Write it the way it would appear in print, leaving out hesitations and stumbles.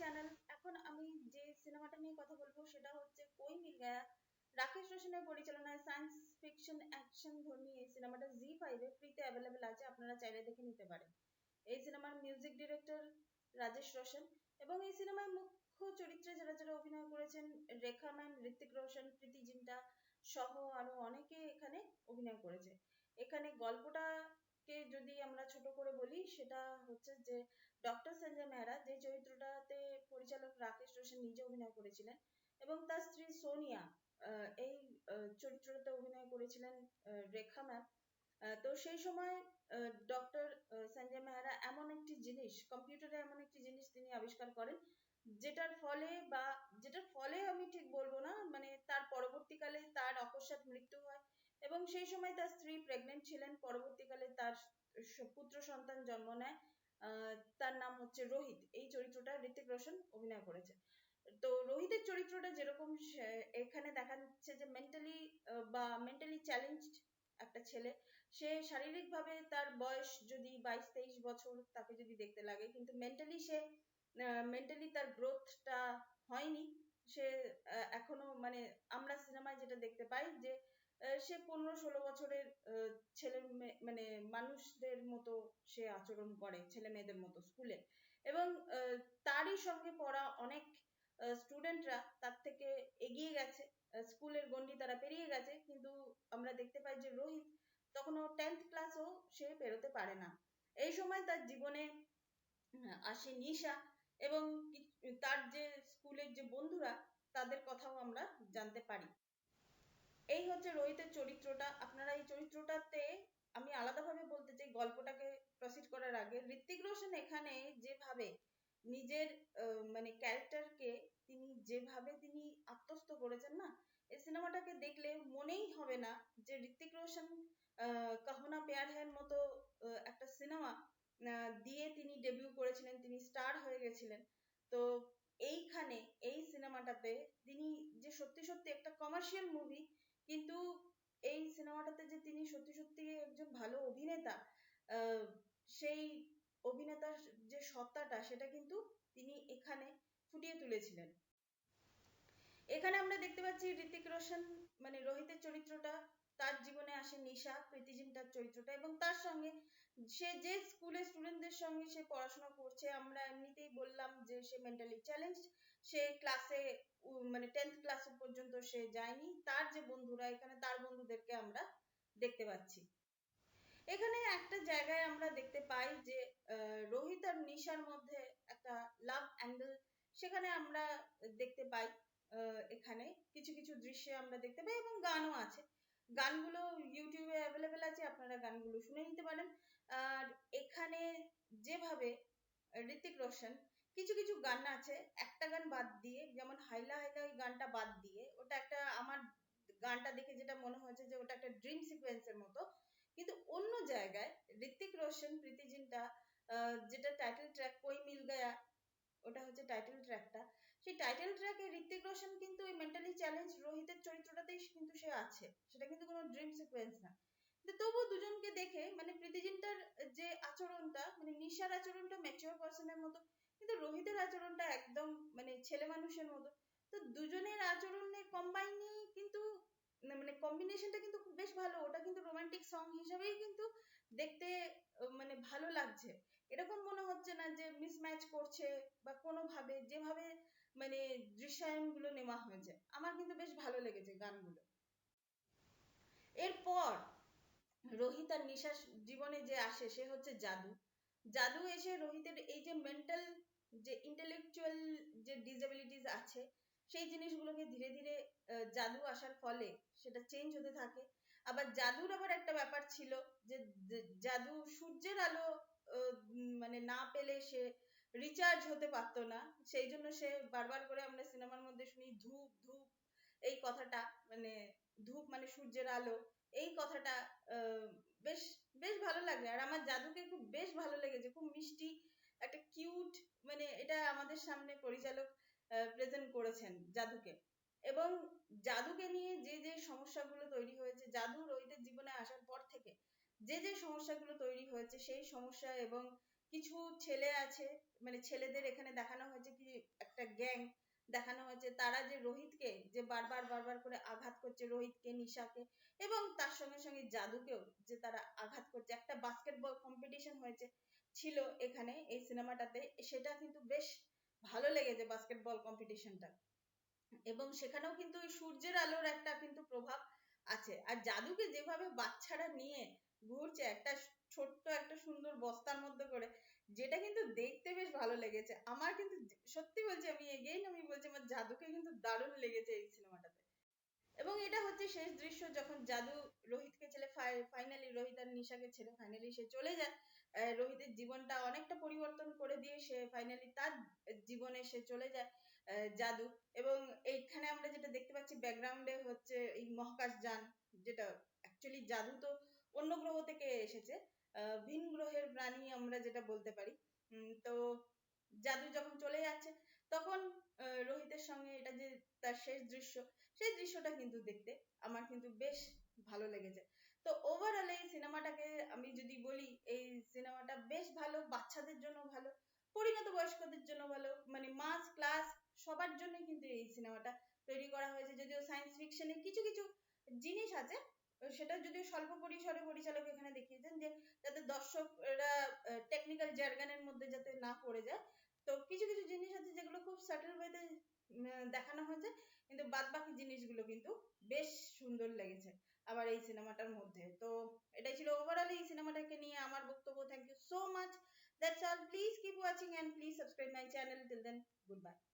Channel. এখন আমি যে সিনেমাটা নিয়ে কথা বলবো সেটা হচ্ছে কোই মিল গায়া। রাকেশ রোশনের পরিচালনায় সায়েন্স ফিকশন অ্যাকশন ধর্মী এই সিনেমাটা জি5 এ ফ্রিতে অ্যাভেলেবেল আছে, আপনারা চাইলে দেখে নিতে পারেন। এই সিনেমার মিউজিক ডিরেক্টর রাজেশ রোশন, এবং এই সিনেমায় মুখ্য চরিত্রে যারা যারা অভিনয় করেছেন রেখা ম্যাম, ঋত্বিক রোশন, প্রীতি জিন্টা সহ আরো অনেকে এখানে অভিনয় করেছে। এখানে গল্পটাকে যদি আমরা ছোট করে বলি সেটা হচ্ছে যে ডক্টর সঞ্জয় মেহরা যে চরিত্রটাতে পরিচালক রাকেশ রোশন নিজে অভিনয় করেছিলেন, এবং তার স্ত্রী সোনিয়া এই চরিত্রটাতে অভিনয় করেছিলেন রেখা ম্যাম। তো সেই সময় ডক্টর সঞ্জয় মেহরা এমন একটি জিনিস, কম্পিউটারে এমন একটি জিনিস তিনি আবিষ্কার করেন যেটার ফলে আমি ঠিক বলবো না, মানে তার পরবর্তীকালে তার অকস্মাৎ মৃত্যু হয়, এবং সেই সময় তার স্ত্রী প্রেগনেন্ট ছিলেন। পরবর্তীকালে তার পুত্র সন্তান জন্ম নেয়। তার নাম হচ্ছে রোহিত। এই চরিত্রটা ঋত্বিক রোশন অভিনয় করেছে। তো রোহিতের চরিত্রটা যেরকম এখানে দেখা যাচ্ছে যে মেন্টালি চ্যালেঞ্জড একটা ছেলে। সে শারীরিকভাবে তার বয়স যদি 22-23 বছর তাকে যদি দেখতে লাগে, কিন্তু মেন্টালি তার গ্রোথটা হয়নি। সে এখনো, মানে আমরা সিনেমায় যেটা দেখতে পাই যে সে 15-16 বছরের ছেলে মানে মানুষদের মতো সে আচরণ করে, ছেলে মেয়েদের মতো স্কুলে। এবং তারই সঙ্গে পড়া অনেক স্টুডেন্টরা তার থেকে এগিয়ে গেছে, স্কুলের গণ্ডি তারা পেরিয়ে গেছে, কিন্তু আমরা দেখতে পাই যে রোহিত তখনও 10th ক্লাসও সে পেরোতে পারে না। এই সময় তার জীবনে আসে নিশা, এবং তার যে স্কুলের যে বন্ধুরা তাদের কথাও আমরা জানতে পারি। এই হচ্ছে রোহিতের চরিত্রটা। আপনারা এই চরিত্রটাতে, আমি আলাদাভাবে বলতে চাই গল্পটাকে প্রসিড করার আগে, ঋত্বিক রোশন এখানে যেভাবে নিজের মানে ক্যারেক্টারকে তিনি আত্মস্থ করেছেন না, এই সিনেমাটাকে দেখলে মনেই হবে না যে ঋত্বিক রোশন কাহো না প্যার হ্যার মতো একটা সিনেমা দিয়ে তিনি ডেবিউ করেছিলেন, তিনি স্টার হয়ে গেছিলেন। তো এইখানে এই সিনেমাটাতে তিনি যে সত্যি সত্যি একটা কমার্শিয়াল মুভি, কিন্তু এই সিনেমাটাতে যে তিনি সত্যি সত্যি একজন ভালো অভিনেতা, সেই অভিনেতার যে সত্তাটা সেটা কিন্তু তিনি এখানে ফুটিয়ে তুলেছিলেন। এখানে আমরা দেখতে পাচ্ছি ঋত্বিক রোশন, মানে রোহিতের চরিত্রটা, তার জীবনে আসে নিশা, প্রীতি জিন্টার চরিত্রটা, এবং তার সঙ্গে সে যে স্কুলের স্টুডেন্টদের সঙ্গে সে পড়াশোনা করছে, আমরা এমনিতেই বললাম যে সে মেন্টালি চ্যালেঞ্জ। সে ক্লাসে মানে 10th ক্লাস পর্যন্ত সে যায়নি। তার যে বন্ধুরা, এখানে তার বন্ধুদেরকে আমরা দেখতে পাচ্ছি। এখানে একটা জায়গায় আমরা দেখতে পাই যে রোহিত আর নিশার মধ্যে একটা লাভ অ্যাঙ্গেল সেখানে আমরা দেখতে পাই। এখানে কিছু কিছু দৃশ্যে আমরা দেখতে পাই, এবং গানও আছে। গানগুলো ইউটিউবে অ্যাভেলেবেল আছে, আপনারা গানগুলো শুনে নিতে পারেন। আর এখানে যেভাবে ঋত্বিক রোশন কিছু কিছু গান আছে, একটা গান বাদ দিয়ে, যেমন হাইলা হাইলা ওই গানটা বাদ দিয়ে, ওটা একটা আমার গানটা দেখে যেটা মনে হয়েছে যে ওটা একটা ড্রিম সিকোয়েন্সের মতো, কিন্তু অন্য জায়গায় ঋত্বিক রোশন, প্রীতি জিন্টা যেটা টাইটেল ট্র্যাক কোই মিল গায়া, ওটা হচ্ছে টাইটেল ট্র্যাকটা। সেই টাইটেল ট্র্যাকে ঋত্বিক রোশন কিন্তু ওই মেন্টালি চ্যালেঞ্জ রোহিতের চরিত্রটাতেই কিন্তু সে আছে, সেটা কিন্তু কোনো ড্রিম সিকোয়েন্স না। কিন্তু তবুও দুজনকে দেখে, মানে প্রীতি জিন্টার যে আচরণটা, মানে নিশার আচরণটা ম্যাচিওর পার্সনের মতো, কিন্তু রোহিতের আচরণটা একদম মানে ছেলে মানুষের মতো। তো দুজনের আচরণের কম্বাইনে কিন্তু মানে কম্বিনেশনটা কিন্তু খুব বেশ ভালো। ওটা কিন্তু রোমান্টিক সং হিসাবেই কিন্তু দেখতে মানে ভালো লাগছে। এরকম মনে হচ্ছে না যে মিসম্যাচ করছে, বা কোনোভাবে যেভাবে মানে দৃশ্যায়নগুলো নেওয়া হয়েছে, আমার কিন্তু বেশ ভালো লেগেছে গানগুলো। এরপর রোহিত আর নিশার জীবনে যে আসে সে হচ্ছে জাদু। জাদু এসে রোহিতের এই যে মেন্টাল, যে ইন্টেলেকচুয়াল যে ডিসএবিলিটিস আছে, সেই জিনিসগুলোকে ধীরে ধীরে জাদু আসার ফলে সেটা চেঞ্জ হতে থাকে। আবার জাদুর আবার একটা ব্যাপার ছিল যে জাদু সূর্যের আলো মানে না পেলে সে রিচার্জ হতে পারতো না। সেই জন্য সে বারবার করে আমরা সিনেমার মধ্যে শুনি ধূপ ধূপ এই কথাটা, মানে ধূপ মানে সূর্যের আলো। এই কথাটা বেশ বেশ ভালো লাগে, আর আমার জাদুকে খুব বেশ ভালো লেগেছে। খুব মিষ্টি একটা কিউট, মানে এটা আমাদের সামনে পরিচালক প্রেজেন্ট করেছেন জাদুকে। এবং জাদুকে নিয়ে যে যে সমস্যাগুলো তৈরি হয়েছে, জাদু রোহিতের জীবনে আসার পর থেকে যে যে সমস্যাগুলো তৈরি হয়েছে, সেই সমস্যা এবং কিছু ছেলে আছে, মানে ছেলেদের এখানে দেখানো হয়েছে কি একটা গ্যাং দেখানো হয়েছে, তারা যে রোহিতকে যে বারবার বারবার করে আঘাত করছে, রোহিতকে, নিশাকে, এবং তার সঙ্গে সঙ্গে জাদুকেও যে তারা আঘাত করছে। একটা বাস্কেটবল কম্পিটিশন হয়েছে ছিল এখানে এই সিনেমাটাতে, সেটা কিন্তু বেশ ভালো লেগেছে বাস্কেটবল কম্পিটিশনটা। এবং সেখানেও কিন্তু ওই সূর্যের আলোর একটা কিন্তু প্রভাব আছে। আর জাদুকে যেভাবে বাচ্চারা নিয়ে ঘুরছে একটা ছোট্ট একটা সুন্দর বস্তার মধ্যে করে, যেটা কিন্তু দেখতে বেশ ভালো লেগেছে আমার। কিন্তু সত্যি বলছি, আমি এগেইন আমি বলছি, আমার জাদুকে কিন্তু দারুণ লেগেছে এই সিনেমাটাতে। এবং এটা হচ্ছে শেষ দৃশ্য, যখন জাদু রোহিতকে ছেড়ে, ফাইনালি রোহিত আর নিশাকে ছেড়ে ফাইনালি সে চলে যায়। রোহিতের জীবনটা অনেকটা পরিবর্তন করে দিয়ে সে ফাইনালি তার জীবনে সে চলে যায় জাদু। এবং এইখানে আমরা যেটা দেখতে পাচ্ছি ব্যাকগ্রাউন্ডে হচ্ছে এই মহাকাশযান, যেটা অ্যাকচুয়ালি জাদু তো অন্য গ্রহ থেকে এসেছে, ভিন গ্রহের প্রাণী আমরা যেটা বলতে পারি। তো জাদু যখন চলে যাচ্ছে, তখন রোহিতের সঙ্গে এটা যে তার শেষ দৃশ্য, সেই দৃশ্যটা কিন্তু দেখতে আমার কিন্তু বেশ ভালো লেগেছে। তো ওভারঅল এই সিনেমাটাকে আমি যদি বলি, এই সিনেমাটা বেশ ভালো, বাচ্চাদের জন্য ভালো, পরিণত বয়স্কদের জন্য ভালো, মানে মাস ক্লাস সবার জন্য কিন্তু এই সিনেমাটা তৈরি করা হয়েছে। যদিও সায়েন্স ফিকশনে কিছু কিছু জিনিস আছে, সেটা যদিও স্বল্প পরিসরে পরিচালক এখানে দেখিয়েছেন, যে যাতে দর্শকরা টেকনিক্যাল জার্গানের মধ্যে যাতে না পড়ে যায়। তো কিছু কিছু জিনিস আছে যেগুলো খুব সাটল ওয়েতে দেখানো হয়েছে, কিন্তু বাদ বাকি জিনিসগুলো কিন্তু বেশ সুন্দর লেগেছে আবার এই সিনেমাটার মধ্যে। তো এটাই ছিল ওভারঅল এই সিনেমাটাকে নিয়ে আমার বক্তব্য। Thank you so much, that's all, please keep watching and please subscribe my channel. Till then, good by.